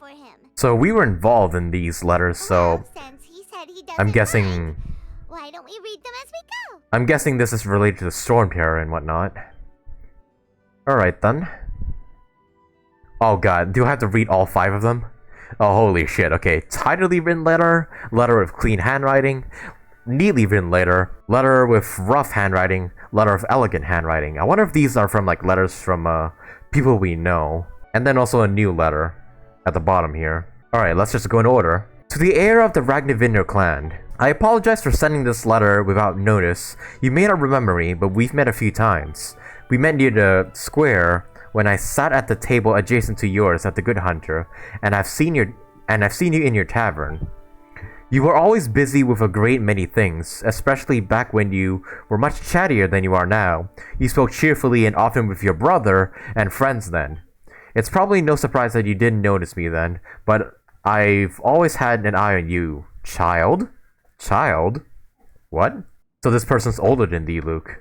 for him. So we were involved in these letters, so Well, since he said he doesn't I'm guessing... mind, why don't we read them as we go? I'm guessing this is related to the Storm Terror and whatnot. Alright then. Oh god, do I have to read all 5 of them? Oh holy shit, okay. Tidily written letter, letter with clean handwriting, neatly written letter, letter with rough handwriting, letter of elegant handwriting. I wonder if these are from like letters from people we know. And then also a new letter at the bottom here. Alright, let's just go in order. To the heir of the Ragnavinner clan, I apologize for sending this letter without notice. You may not remember me, but we've met a few times. We met near the square when I sat at the table adjacent to yours at the Good Hunter, and I've seen you in your tavern. You were always busy with a great many things, especially back when you were much chattier than you are now. You spoke cheerfully and often with your brother and friends then. It's probably no surprise that you didn't notice me then, but I've always had an eye on you. Child? Child? What? So this person's older than Diluc.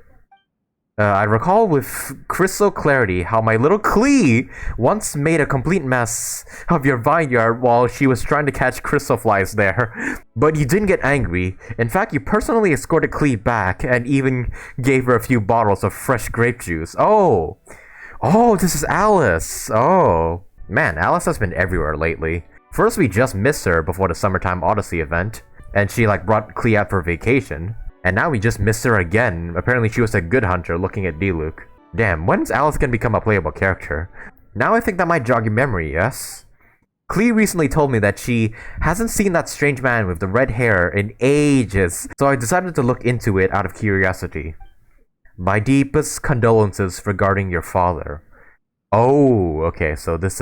I recall with crystal clarity how my little Klee once made a complete mess of your vineyard while she was trying to catch crystal flies there. But you didn't get angry. In fact, you personally escorted Klee back and even gave her a few bottles of fresh grape juice. Oh! Oh, this is Alice! Oh. Man, Alice has been everywhere lately. First, we just missed her before the Summertime Odyssey event, and she like brought Klee out for vacation. And now we just missed her again. Apparently she was a good hunter looking at Diluc. Damn, when's Alice gonna become a playable character? Now I think that might jog your memory, yes? Klee recently told me that she hasn't seen that strange man with the red hair in ages, so I decided to look into it out of curiosity. My deepest condolences regarding your father. Oh, okay, so this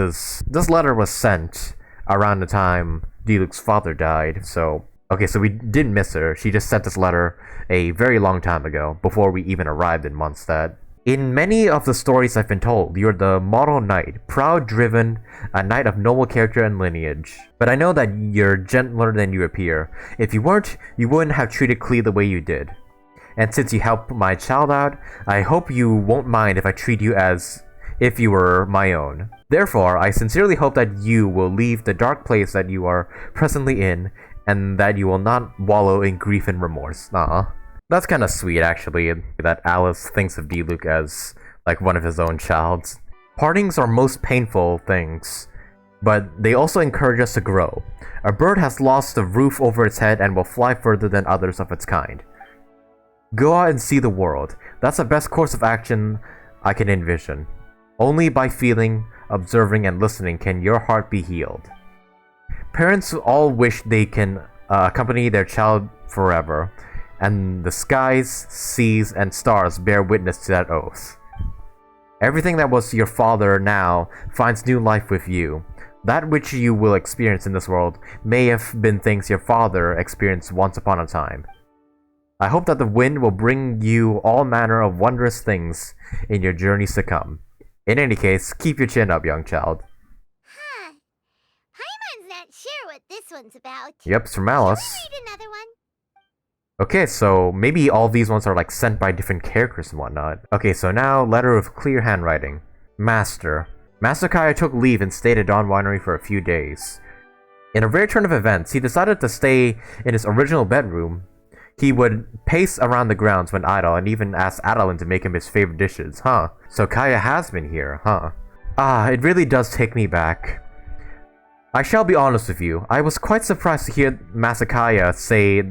letter was sent around the time Diluc's father died, so... Okay, so we didn't miss her. She just sent this letter a very long time ago, before we even arrived in Mondstadt. In many of the stories I've been told, you're the model knight, proud, driven, a knight of noble character and lineage. But I know that you're gentler than you appear. If you weren't, you wouldn't have treated Klee the way you did. And since you helped my child out, I hope you won't mind if I treat you as if you were my own. Therefore, I sincerely hope that you will leave the dark place that you are presently in, and that you will not wallow in grief and remorse. Aw. That's kinda sweet, actually, that Alice thinks of Diluc as, like, one of his own childs. Partings are most painful things, but they also encourage us to grow. A bird has lost the roof over its head and will fly further than others of its kind. Go out and see the world. That's the best course of action I can envision. Only by feeling, observing, and listening can your heart be healed. Parents all wish they can accompany their child forever, and the skies, seas, and stars bear witness to that oath. Everything that was your father now finds new life with you. That which you will experience in this world may have been things your father experienced once upon a time. I hope that the wind will bring you all manner of wondrous things in your journeys to come. In any case, keep your chin up, young child. Huh. Paimon's not sure what this one's about. Yep, it's from Alice. Shall we read another one? Okay, so maybe all these ones are like sent by different characters and whatnot. Okay, so now, letter of clear handwriting. Master. Master Kaeya took leave and stayed at Dawn Winery for a few days. In a rare turn of events, he decided to stay in his original bedroom. He would pace around the grounds when idle and even ask Adeline to make him his favorite dishes, huh? So Kaeya has been here, huh? Ah, it really does take me back. I shall be honest with you, I was quite surprised to hear Master Kaeya say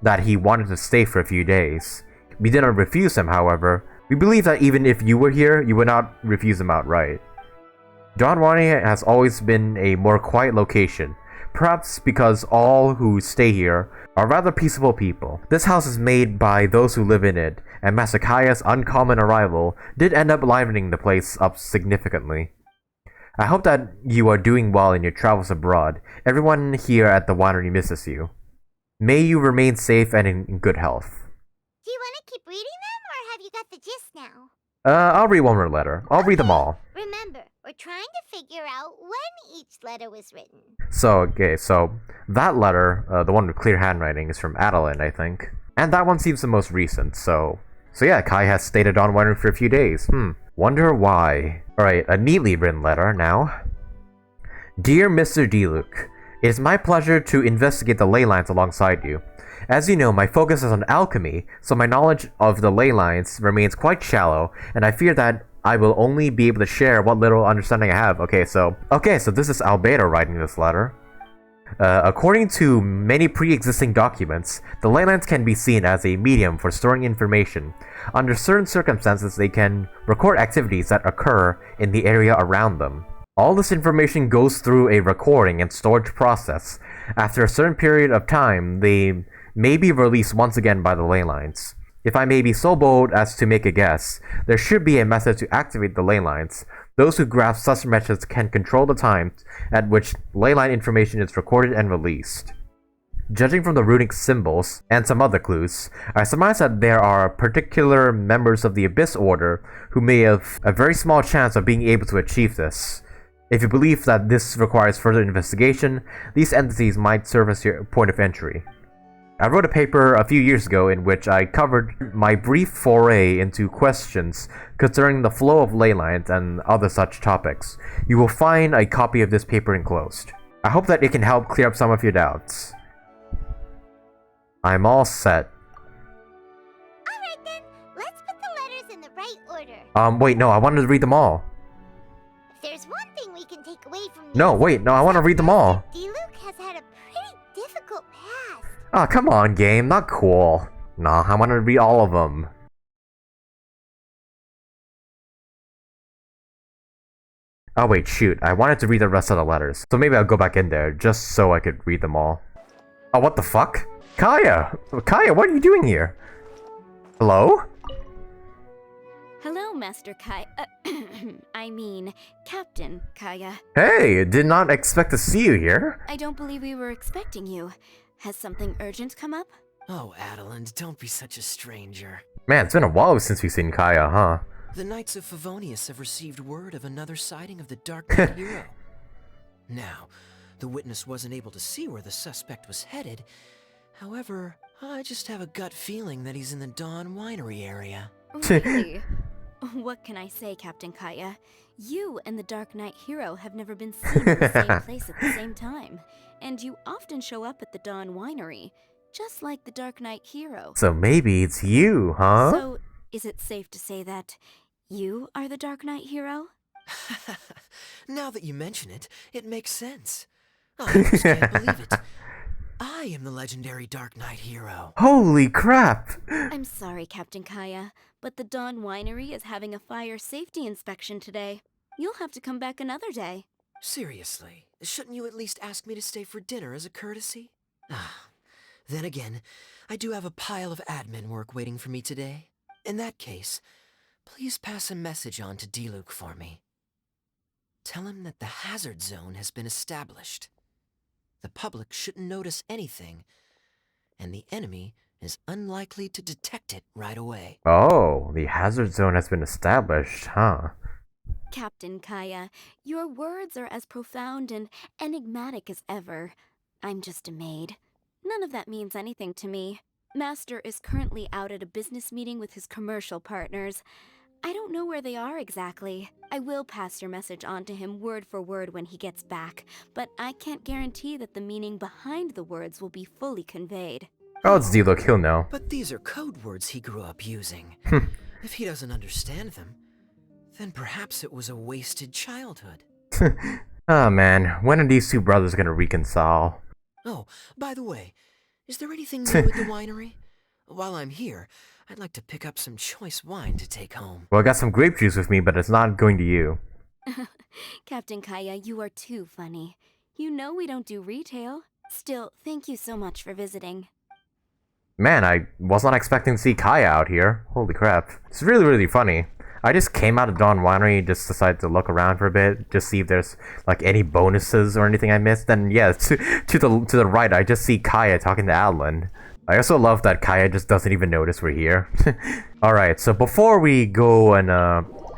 that he wanted to stay for a few days. We did not refuse him, however. We believe that even if you were here, you would not refuse him outright. Dawn Winery has always been a more quiet location, perhaps because all who stay here are rather peaceable people. This house is made by those who live in it, and Master Kaeya's uncommon arrival did end up livening the place up significantly. I hope that you are doing well in your travels abroad. Everyone here at the winery misses you. May you remain safe and in good health. Do you want to keep reading them, or have you got the gist now? I'll read one more letter. I'll read them all. Remember, we're trying to figure out when each letter was written. So that letter, the one with clear handwriting, is from Adeline, I think. And that one seems the most recent, so yeah, Kai has stayed at Dawn Winery for a few days. Wonder why. Alright, a neatly written letter now. Dear Mr. Diluc, it is my pleasure to investigate the ley lines alongside you. As you know, my focus is on alchemy, so my knowledge of the ley lines remains quite shallow, and I fear that I will only be able to share what little understanding I have. Okay, so this is Albedo writing this letter. According to many pre-existing documents, the ley lines can be seen as a medium for storing information. Under certain circumstances, they can record activities that occur in the area around them. All this information goes through a recording and storage process. After a certain period of time, they may be released once again by the ley lines. If I may be so bold as to make a guess, there should be a method to activate the ley lines. Those who grasp such methods can control the time at which ley line information is recorded and released. Judging from the runic symbols and some other clues, I surmise that there are particular members of the Abyss Order who may have a very small chance of being able to achieve this. If you believe that this requires further investigation, these entities might serve as your point of entry. I wrote a paper a few years ago in which I covered my brief foray into questions concerning the flow of ley lines and other such topics. You will find a copy of this paper enclosed. I hope that it can help clear up some of your doubts. I'm all set. Alright then, let's put the letters in the right order. Wait, no, I wanted to read them all. If there's one thing we can take away from No, wait, no, I want to read them all. Diluc has had a pretty difficult past. Oh, come on, game, not cool. Nah, I want to read all of them. Oh wait, shoot, I wanted to read the rest of the letters, so maybe I'll go back in there, just so I could read them all. Oh, what the fuck? Kaeya! Kaeya, what are you doing here? Hello? Hello, Master Kai. I mean, Captain Kaeya. Hey, did not expect to see you here. I don't believe we were expecting you. Has something urgent come up? Oh, Adeland, don't be such a stranger. Man, it's been a while since we've seen Kaeya, huh? The Knights of Favonius have received word of another sighting of the Dark Knight hero. Now, the witness wasn't able to see where the suspect was headed. However, I just have a gut feeling that he's in the Dawn Winery area. Really? What can I say, Captain Kaeya? You and the Dark Knight hero have never been seen in the same place at the same time. And you often show up at the Dawn Winery, just like the Dark Knight hero. So maybe it's you, huh? So, is it safe to say that you are the Dark Knight hero? Now that you mention it, it makes sense. I just can't believe it. I am the legendary Dark Knight hero. Holy crap! I'm sorry, Captain Kaeya, but the Dawn Winery is having a fire safety inspection today. You'll have to come back another day. Seriously, shouldn't you at least ask me to stay for dinner as a courtesy? Then again, I do have a pile of admin work waiting for me today. In that case, please pass a message on to Diluc for me. Tell him that the hazard zone has been established. The public shouldn't notice anything, and the enemy is unlikely to detect it right away. Oh, the hazard zone has been established, huh? Captain Kaeya, your words are as profound and enigmatic as ever. I'm just a maid. None of that means anything to me. Master is currently out at a business meeting with his commercial partners. I don't know where they are exactly. I will pass your message on to him word for word when he gets back, but I can't guarantee that the meaning behind the words will be fully conveyed. Oh, it's Diluc, he'll know. But these are code words he grew up using. If he doesn't understand them, then perhaps it was a wasted childhood. Oh man, when are these two brothers gonna reconcile? Oh, by the way, is there anything new at the winery? While I'm here, I'd like to pick up some choice wine to take home. Well, I got some grape juice with me, but it's not going to you. Captain Kaeya, you are too funny. You know we don't do retail. Still, thank you so much for visiting. Man, I was not expecting to see Kaeya out here. Holy crap. It's really, really funny. I just came out of Dawn Winery, just decided to look around for a bit, just see if there's like any bonuses or anything I missed. And yeah, to the right, I just see Kaeya talking to Adeline. I also love that Kaeya just doesn't even notice we're here. Alright, so before we go and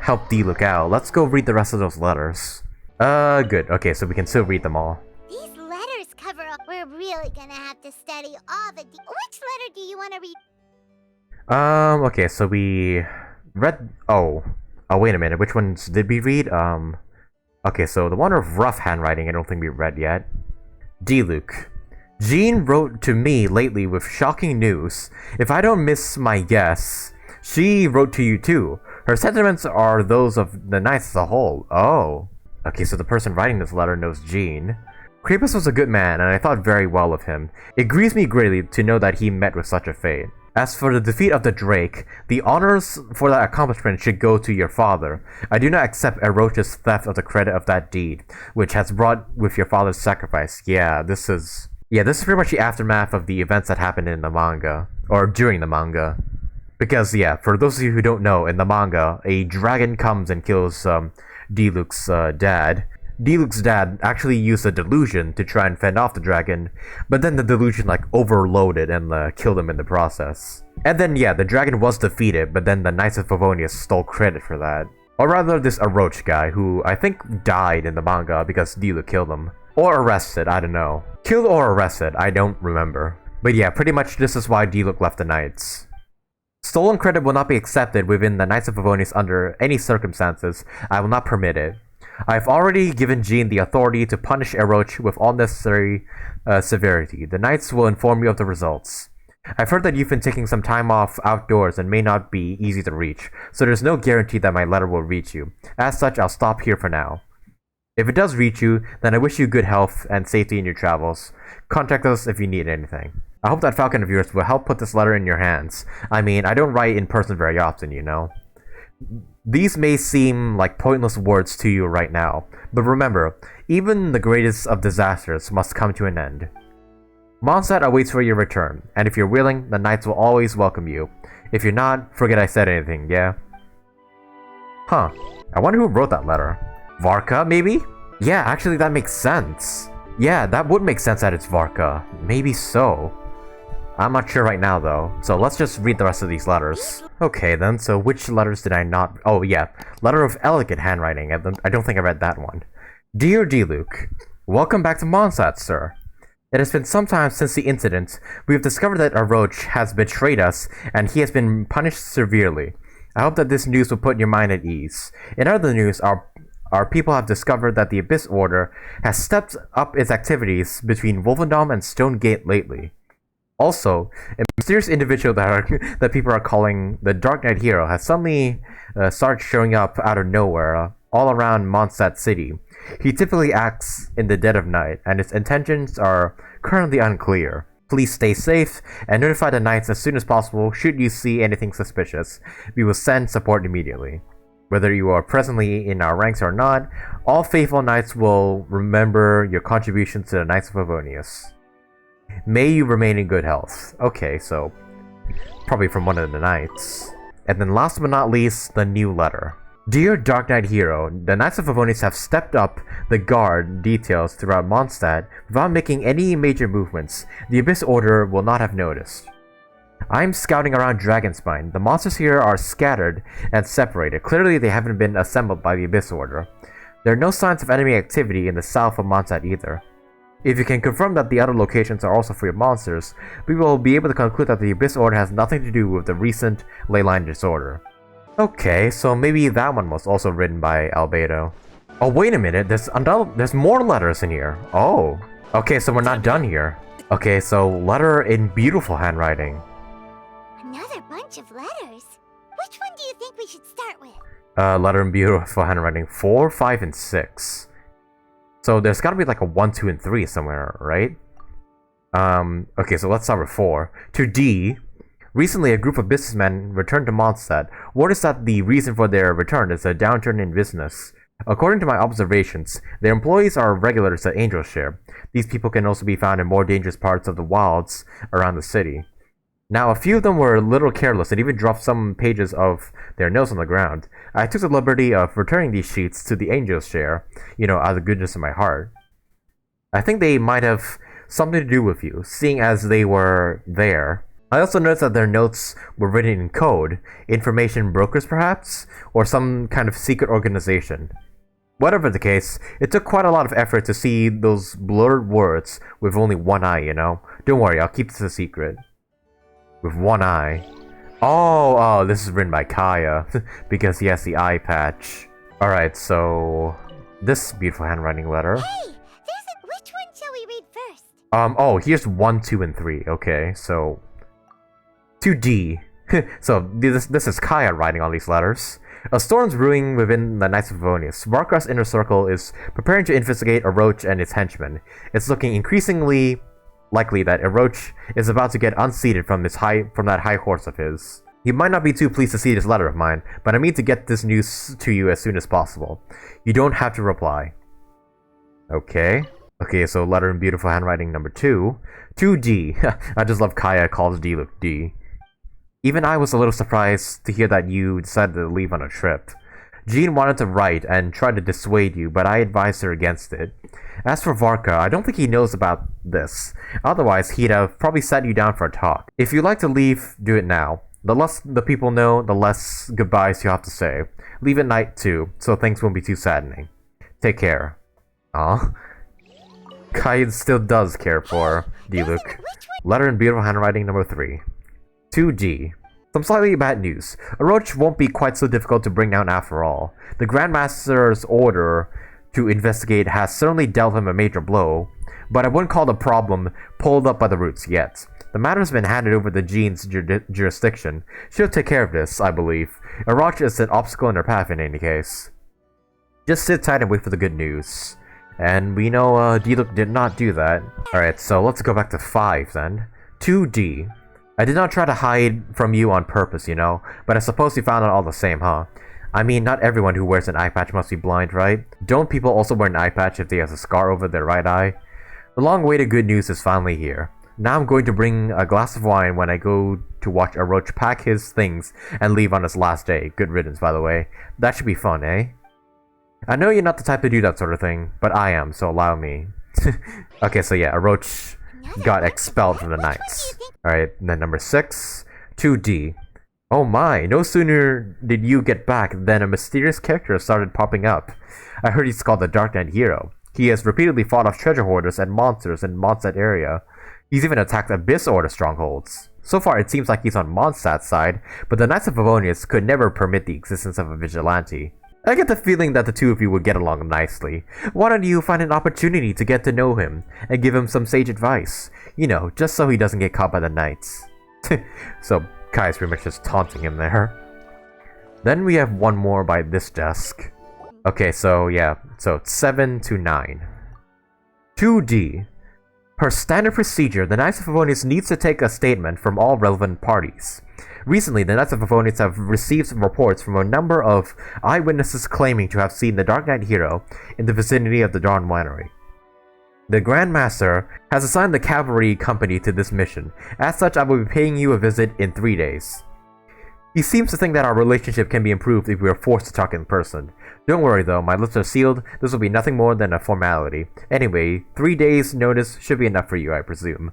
help Diluc out, let's go read the rest of those letters. Good. Okay, so we can still read them all. These letters cover up. We're really gonna have to study all the. Which letter do you want to read? Okay, so we read. Oh, wait a minute. Which ones did we read? Okay, so the one of rough handwriting I don't think we read yet. Diluc. Jean wrote to me lately with shocking news. If I don't miss my guess, she wrote to you too. Her sentiments are those of the Knights as a whole. Oh. Okay, so the person writing this letter knows Jean. Krapus was a good man, and I thought very well of him. It grieves me greatly to know that he met with such a fate. As for the defeat of the Drake, the honors for that accomplishment should go to your father. I do not accept Eroch's theft of the credit of that deed, which has brought with your father's sacrifice. Yeah, this is pretty much the aftermath of the events that happened in the manga. Or during the manga. Because, yeah, for those of you who don't know, in the manga, a dragon comes and kills Diluc's dad. Diluc's dad actually used a delusion to try and fend off the dragon, but then the delusion overloaded and killed him in the process. And then yeah, the dragon was defeated, but then the Knights of Favonius stole credit for that. Or rather this Orochi guy, who I think died in the manga because Diluc killed him. Or arrested, I don't know. Killed or arrested, I don't remember. But yeah, pretty much this is why Diluc left the Knights. Stolen credit will not be accepted within the Knights of Favonius under any circumstances. I will not permit it. I've already given Jean the authority to punish Orochi with all necessary severity. The Knights will inform you of the results. I've heard that you've been taking some time off outdoors and may not be easy to reach, so there's no guarantee that my letter will reach you. As such, I'll stop here for now. If it does reach you, then I wish you good health and safety in your travels. Contact us if you need anything. I hope that Falcon of yours will help put this letter in your hands. I mean, I don't write in person very often, you know. These may seem like pointless words to you right now, but remember, even the greatest of disasters must come to an end. Mondstadt awaits for your return, and if you're willing, the Knights will always welcome you. If you're not, forget I said anything, yeah? Huh, I wonder who wrote that letter. Varka, maybe? Yeah, actually that makes sense. Yeah, that would make sense that it's Varka. Maybe so. I'm not sure right now though, so let's just read the rest of these letters. Okay then, so which letters did I not... Oh yeah, letter of elegant handwriting. I don't think I read that one. Dear Diluc, welcome back to Mondstadt, sir. It has been some time since the incident. We have discovered that Orochi has betrayed us, and he has been punished severely. I hope that this news will put your mind at ease. In other news, our people have discovered that the Abyss Order has stepped up its activities between Wolfendom and Stone Gate lately. Also, a mysterious individual that people are calling the Dark Knight Hero has suddenly started showing up out of nowhere all around Mondstadt City. He typically acts in the dead of night, and his intentions are currently unclear. Please stay safe and notify the Knights as soon as possible should you see anything suspicious. We will send support immediately. Whether you are presently in our ranks or not, all faithful Knights will remember your contributions to the Knights of Favonius. May you remain in good health. Okay, so probably from one of the Knights. And then last but not least, the new letter. Dear Dark Knight Hero, the Knights of Favonius have stepped up the guard details throughout Mondstadt without making any major movements. The Abyss Order will not have noticed. I'm scouting around Dragonspine. The monsters here are scattered and separated. Clearly they haven't been assembled by the Abyss Order. There are no signs of enemy activity in the south of Mondstadt either. If you can confirm that the other locations are also free of monsters, we will be able to conclude that the Abyss Order has nothing to do with the recent leyline disorder. Okay, so maybe that one was also written by Albedo. Oh, wait a minute, there's more letters in here. Oh, okay, so we're not done here. Okay, so letter in beautiful handwriting. Another bunch of letters. Which one do you think we should start with? Letter in beautiful handwriting 4, 5, and 6. So there's gotta be like a 1, 2, and 3 somewhere, right? Okay, so let's start with 4. To D. Recently, a group of businessmen returned to Mondstadt. Word is that the reason for their return is a downturn in business. According to my observations, their employees are regulars at Angel's Share. These people can also be found in more dangerous parts of the wilds around the city. Now, a few of them were a little careless and even dropped some pages of their notes on the ground. I took the liberty of returning these sheets to the Angel's Share, you know, out of the goodness of my heart. I think they might have something to do with you, seeing as they were there. I also noticed that their notes were written in code, information brokers perhaps, or some kind of secret organization. Whatever the case, it took quite a lot of effort to see those blurred words with only one eye, you know? Don't worry, I'll keep this a secret. With one eye. Oh, this is written by Kaeya, because he has the eye patch. Alright, so this beautiful handwriting letter. Hey, which one shall we read first? Oh, here's 1, 2, and 3. Okay, so 2D. So this is Kaeya writing all these letters. A storm's brewing within the Knights of Favonius. Varka's inner circle is preparing to investigate Orochi and its henchmen. It's looking increasingly likely that Orochi is about to get unseated from that high horse of his. You might not be too pleased to see this letter of mine, but I mean to get this news to you as soon as possible. You don't have to reply. Okay. Okay, so letter in beautiful handwriting number 2. 2D. I just love Kaeya calls Diluc D. Even I was a little surprised to hear that you decided to leave on a trip. Jean wanted to write and try to dissuade you, but I advised her against it. As for Varka, I don't think he knows about this. Otherwise, he'd have probably sat you down for a talk. If you'd like to leave, do it now. The less the people know, the less goodbyes you have to say. Leave at night too, so things won't be too saddening. Take care. Aw. Kaeya still does care for Diluc. Letter in beautiful handwriting number 3. 2D. Some slightly bad news. Orochi won't be quite so difficult to bring down after all. The Grandmaster's order to investigate has certainly dealt him a major blow, but I wouldn't call the problem pulled up by the roots yet. The matter has been handed over to Jean's jurisdiction. She'll take care of this, I believe. Orochi is an obstacle in her path in any case. Just sit tight and wait for the good news. And we know Diluc did not do that. Alright, so let's go back to 5 then. 2D. I did not try to hide from you on purpose, you know, but I suppose you found out all the same, huh? I mean, not everyone who wears an eye patch must be blind, right? Don't people also wear an eye patch if they have a scar over their right eye? The long-awaited good news is finally here. Now I'm going to bring a glass of wine when I go to watch Orochi pack his things and leave on his last day. Good riddance, by the way. That should be fun, eh? I know you're not the type to do that sort of thing, but I am, so allow me. Okay, so yeah, Orochi got expelled from the Knights. Alright, then number 6, 2D. Oh my, no sooner did you get back than a mysterious character started popping up. I heard he's called the Dark Knight Hero. He has repeatedly fought off treasure hoarders and monsters in Mondstadt area. He's even attacked Abyss Order strongholds. So far it seems like he's on Mondstadt's side, but the Knights of Favonius could never permit the existence of a vigilante. I get the feeling that the two of you would get along nicely. Why don't you find an opportunity to get to know him, and give him some sage advice? You know, just so he doesn't get caught by the Knights. So, Kaeya's pretty much just taunting him there. Then we have one more by this desk. Okay, so yeah, so 7 to 9. 2D. Per standard procedure, the Knights of Favonius needs to take a statement from all relevant parties. Recently, the Knights of Favonius have received reports from a number of eyewitnesses claiming to have seen the Dark Knight Hero in the vicinity of the Dawn Winery. The Grand Master has assigned the cavalry company to this mission. As such, I will be paying you a visit in 3 days. He seems to think that our relationship can be improved if we are forced to talk in person. Don't worry though, my lips are sealed. This will be nothing more than a formality. Anyway, 3 days notice should be enough for you, I presume.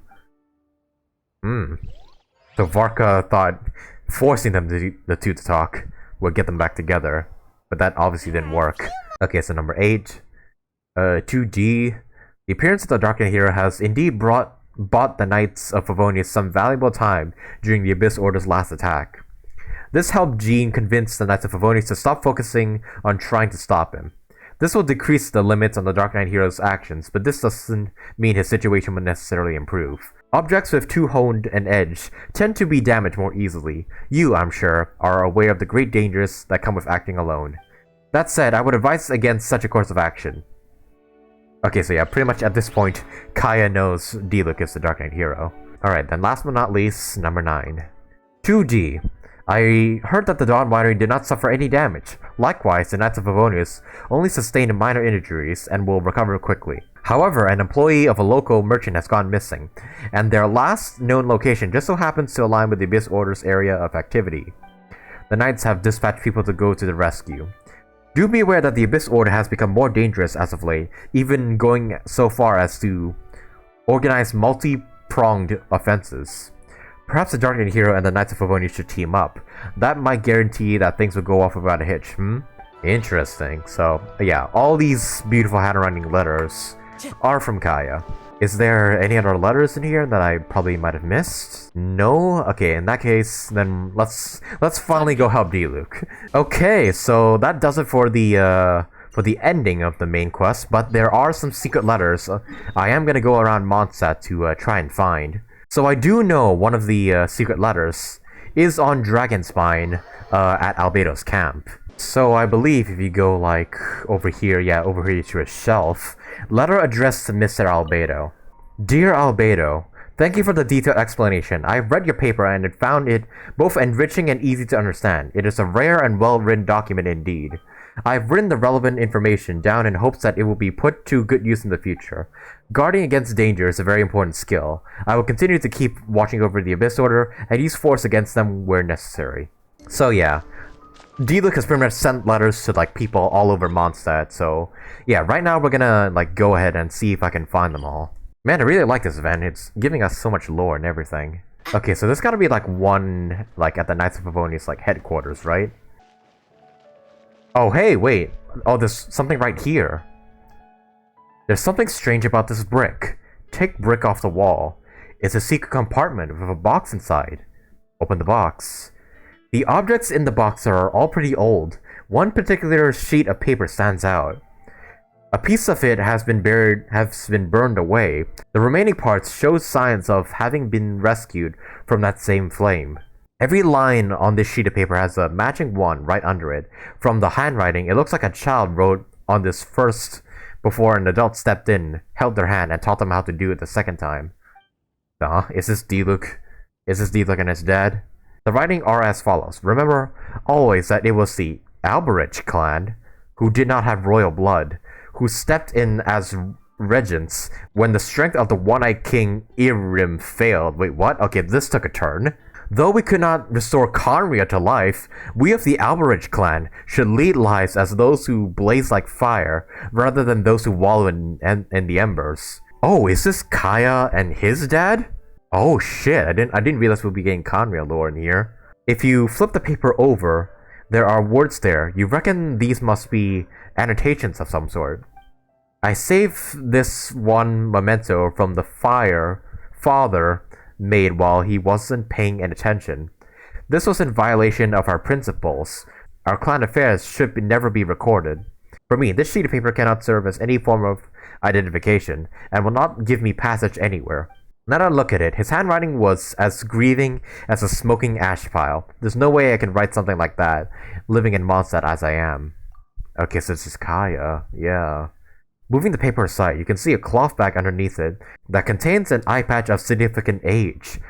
So Varka thought forcing them the two to talk would get them back together, but that obviously didn't work. Okay, so number 8, 2D. The appearance of the Dark Knight Hero has indeed bought the Knights of Favonius some valuable time during the Abyss Order's last attack. This helped Jean convince the Knights of Favonius to stop focusing on trying to stop him. This will decrease the limits on the Dark Knight Hero's actions, but this doesn't mean his situation will necessarily improve. Objects with too honed an edge tend to be damaged more easily. You, I'm sure, are aware of the great dangers that come with acting alone. That said, I would advise against such a course of action. Okay, so yeah, pretty much at this point, Kaeya knows Diluc is the Dark Knight Hero. Alright, then last but not least, number 9. 2D. I heard that the Dawn Winery did not suffer any damage. Likewise, the Knights of Favonius only sustained minor injuries and will recover quickly. However, an employee of a local merchant has gone missing, and their last known location just so happens to align with the Abyss Order's area of activity. The Knights have dispatched people to go to the rescue. Do be aware that the Abyss Order has become more dangerous as of late, even going so far as to organize multi-pronged offenses. Perhaps the Dark Knight Hero and the Knights of Favonius should team up. That might guarantee that things will go off without a hitch, Interesting. So, yeah, all these beautiful handwriting letters are from Kaeya. Is there any other letters in here that I probably might have missed? No? Okay, in that case, then let's finally go help Diluc. Okay, so that does it for the for the ending of the main quest, but there are some secret letters I am gonna go around Mondstadt to try and find. So I do know one of the secret letters is on Dragonspine at Albedo's camp. So I believe if you go like over here to a shelf, letter addressed to Mr. Albedo. Dear Albedo, thank you for the detailed explanation. I've read your paper and found it both enriching and easy to understand. It is a rare and well-written document indeed. I've written the relevant information down in hopes that it will be put to good use in the future. Guarding against danger is a very important skill. I will continue to keep watching over the Abyss Order and use force against them where necessary. So yeah, Diluc has pretty much sent letters to like people all over Mondstadt, so yeah, right now we're gonna like go ahead and see if I can find them all. Man, I really like this event. It's giving us so much lore and everything. Okay, so there's gotta be like one, like at the Knights of Favonius like headquarters, right? Oh, hey, wait. Oh, there's something right here. There's something strange about this brick. Take brick off the wall. It's a secret compartment with a box inside. Open the box. The objects in the box are all pretty old. One particular sheet of paper stands out. A piece of it has been burned away. The remaining parts show signs of having been rescued from that same flame. Every line on this sheet of paper has a matching one right under it. From the handwriting, it looks like a child wrote on this first before an adult stepped in, held their hand, and taught them how to do it the second time. Is this Diluc? Is this Diluc and his dad? The writing are as follows. Remember always that it was the Alberich clan, who did not have royal blood, who stepped in as regents when the strength of the One-Eyed King Irrim failed. Wait, what? Okay, this took a turn. Though we could not restore khaenri'ah to life, we of the Alberich clan should lead lives as those who blaze like fire, rather than those who wallow in the embers. Oh, is this Kaeya and his dad? Oh shit, I didn't realize we'd be getting khaenri'ah lore in here. If you flip the paper over, there are words there. You reckon these must be annotations of some sort. I saved this one memento from the father made while he wasn't paying any attention. This was in violation of our principles. Our clan affairs should never be recorded. For me, this sheet of paper cannot serve as any form of identification, and will not give me passage anywhere. Now that I look at it, his handwriting was as grieving as a smoking ash pile. There's no way I can write something like that, living in Mondstadt as I am. Okay, so this is Kaeya, yeah. Moving the paper aside, you can see a cloth bag underneath it that contains an eye patch of significant age.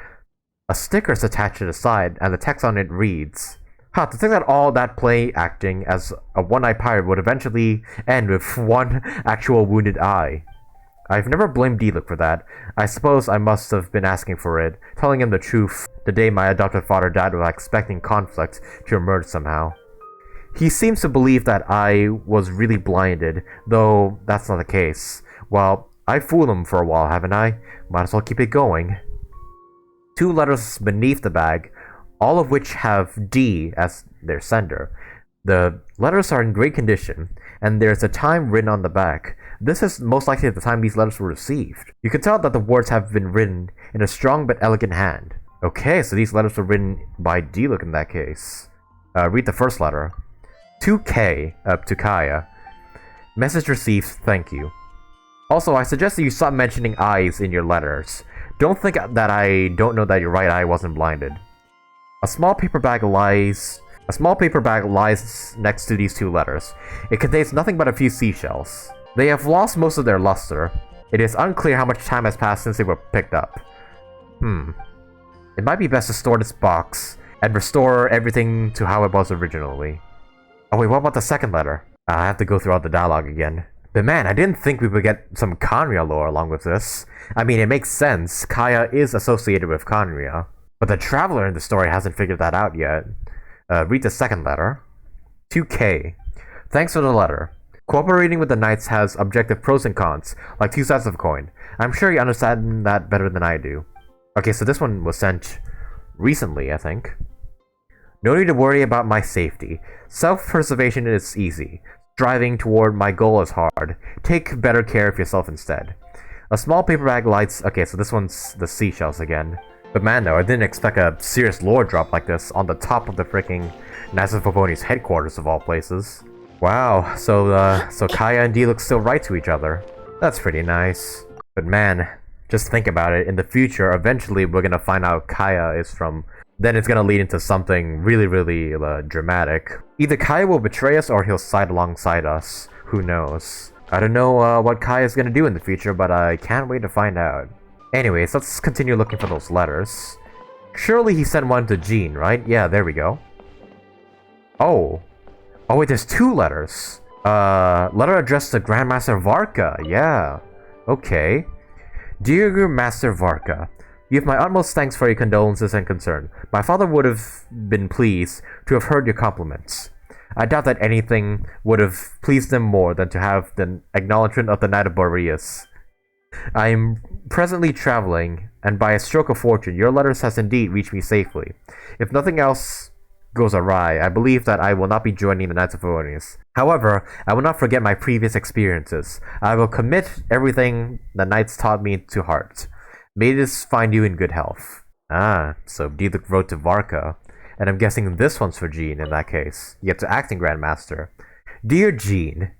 A sticker is attached to the side, and the text on it reads, to think that all that play acting as a one-eyed pirate would eventually end with one actual wounded eye. I've never blamed Diluc for that. I suppose I must have been asking for it, telling him the truth the day my adopted father died without expecting conflict to emerge somehow. He seems to believe that I was really blinded, though that's not the case. Well, I fooled him for a while, haven't I? Might as well keep it going. 2 letters beneath the bag, all of which have D as their sender. The letters are in great condition, and there's a time written on the back. This is most likely the time these letters were received. You can tell that the words have been written in a strong but elegant hand. Okay, so these letters were written by Diluc in that case. Read the first letter. To Kaeya. Message received, thank you. Also, I suggest that you stop mentioning eyes in your letters. Don't think that I don't know that your right eye wasn't blinded. A small paper bag lies next to these 2 letters. It contains nothing but a few seashells. They have lost most of their luster. It is unclear how much time has passed since they were picked up. It might be best to store this box and restore everything to how it was originally. Oh wait, what about the second letter? I have to go through all the dialogue again. But man, I didn't think we would get some khaenri'ah lore along with this. I mean, it makes sense. Kaeya is associated with khaenri'ah. But the traveler in the story hasn't figured that out yet. Read the second letter. To K. Thanks for the letter. Cooperating with the Knights has objective pros and cons, like 2 sides of a coin. I'm sure you understand that better than I do. Okay, so this one was sent recently, I think. No need to worry about my safety. Self-preservation is easy. Striving toward my goal is hard. Take better care of yourself instead. A small paper bag lights... Okay, so this one's the seashells again. But man, though, I didn't expect a serious lore drop like this on the top of the freaking Knights of Favonius headquarters of all places. Wow, so Kaeya and Diluc still write to each other. That's pretty nice. But man, just think about it. In the future, eventually we're gonna find out Kaeya is from... Then it's gonna lead into something really, really dramatic. Either Kaeya will betray us or he'll side alongside us. Who knows? I don't know what Kaeya is gonna do in the future, but I can't wait to find out. Anyways, let's continue looking for those letters. Surely he sent one to Jean, right? Yeah, there we go. Oh. Oh wait, there's 2 letters. Letter addressed to Grandmaster Varka. Yeah. Okay. Dear Master Varka, you have my utmost thanks for your condolences and concern. My father would have been pleased to have heard your compliments. I doubt that anything would have pleased him more than to have the acknowledgement of the Knight of Boreas. I am presently traveling, and by a stroke of fortune, your letters has indeed reached me safely. If nothing else goes awry, I believe that I will not be joining the Knights of Boreas. However, I will not forget my previous experiences. I will commit everything the Knights taught me to heart. May this find you in good health. Ah, so Diluc wrote to Varka, and I'm guessing this one's for Jean in that case. Yet to Acting Grandmaster. Dear Jean.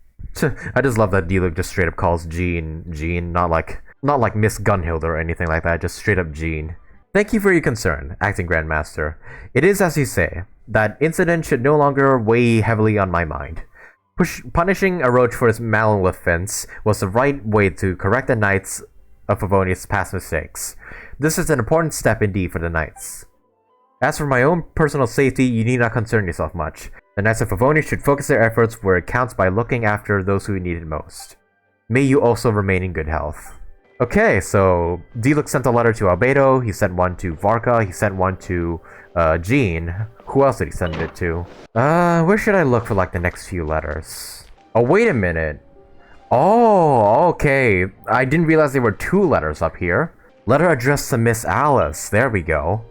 I just love that Diluc just straight up calls Jean, not like Miss Gunhild or anything like that, just straight up Jean. Thank you for your concern, Acting Grandmaster. It is as you say. That incident should no longer weigh heavily on my mind. Punishing a roach for his malevolence was the right way to correct the Knights of Favonius' past mistakes. This is an important step indeed for the Knights. As for my own personal safety, you need not concern yourself much. The Knights of Favonius should focus their efforts where it counts by looking after those who need it most. May you also remain in good health. Okay, so Diluc sent a letter to Albedo, he sent one to Varka, he sent one to Jean. Who else did he send it to? Where should I look for like the next few letters? Oh, wait a minute. Oh, okay. I didn't realize there were 2 letters up here. Letter addressed to Miss Alice. There we go.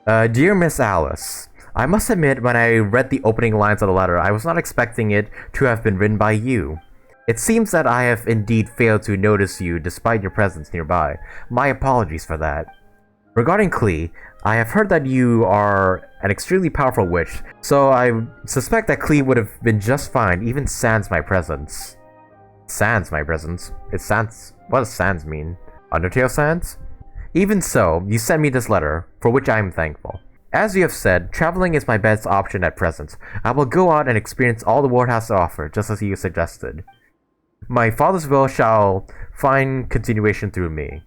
Dear Miss Alice, I must admit when I read the opening lines of the letter, I was not expecting it to have been written by you. It seems that I have indeed failed to notice you despite your presence nearby. My apologies for that. Regarding Klee, I have heard that you are an extremely powerful witch, so I suspect that Klee would have been just fine, even sans my presence. Sans my presence? What does sans mean? Undertale sans? Even so, you sent me this letter, for which I am thankful. As you have said, traveling is my best option at present. I will go out and experience all the world has to offer, just as you suggested. My father's will shall find continuation through me.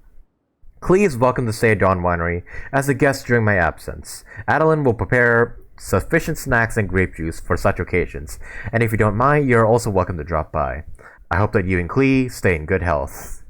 Klee is welcome to stay at Dawn Winery as a guest during my absence. Adeline will prepare sufficient snacks and grape juice for such occasions, and if you don't mind, you're also welcome to drop by. I hope that you and Klee stay in good health.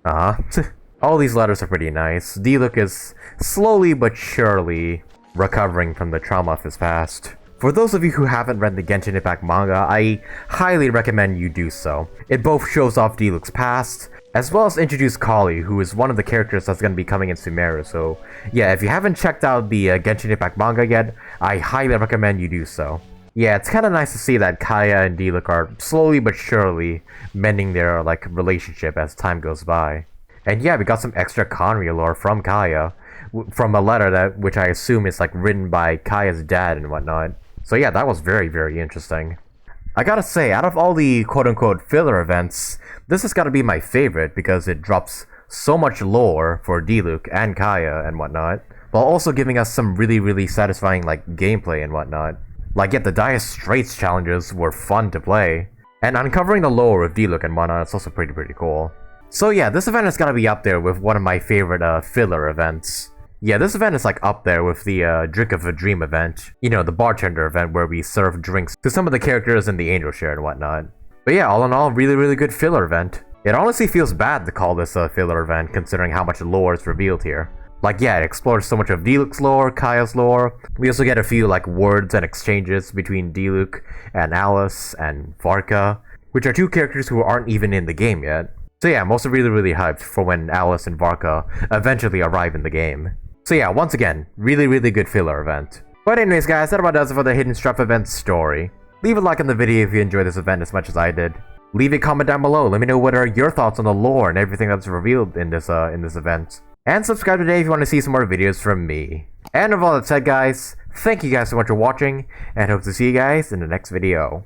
All these letters are pretty nice. Diluc is slowly but surely recovering from the trauma of his past. For those of you who haven't read the Genshin Impact manga, I highly recommend you do so. It both shows off Diluc's past, as well as introduce Collei, who is one of the characters that's going to be coming in Sumeru. So yeah, if you haven't checked out the Genshin Impact manga yet, I highly recommend you do so. Yeah, it's kind of nice to see that Kaeya and Diluc are slowly but surely mending their relationship as time goes by. And yeah, we got some extra khaenri'ah lore from Kaeya, from a letter which I assume is written by Kaeya's dad and whatnot. So yeah, that was very, very interesting. I gotta say, out of all the quote-unquote filler events, this has gotta be my favorite because it drops so much lore for Diluc and Kaeya and whatnot, while also giving us some really, really satisfying gameplay and whatnot. Yeah, the Dire Straits challenges were fun to play, and uncovering the lore of Diluc and whatnot is also pretty cool. So yeah, this event has gotta be up there with one of my favorite filler events. Yeah, this event is up there with the Drink of a Dream event. You know, the bartender event where we serve drinks to some of the characters in the Angel Share and whatnot. But yeah, all in all, really, really good filler event. It honestly feels bad to call this a filler event considering how much lore is revealed here. Yeah, it explores so much of Diluc's lore, Kaeya's lore. We also get a few words and exchanges between Diluc and Alice and Varka, which are 2 characters who aren't even in the game yet. So yeah, I'm also really, really hyped for when Alice and Varka eventually arrive in the game. So yeah, once again, really, really good filler event. But anyways guys, that about does it for the Hidden Strife event story. Leave a like on the video if you enjoyed this event as much as I did. Leave a comment down below, let me know what are your thoughts on the lore and everything that's revealed in this event. And subscribe today if you want to see some more videos from me. And with all that said guys, Thank you guys so much for watching, and hope to see you guys in the next video.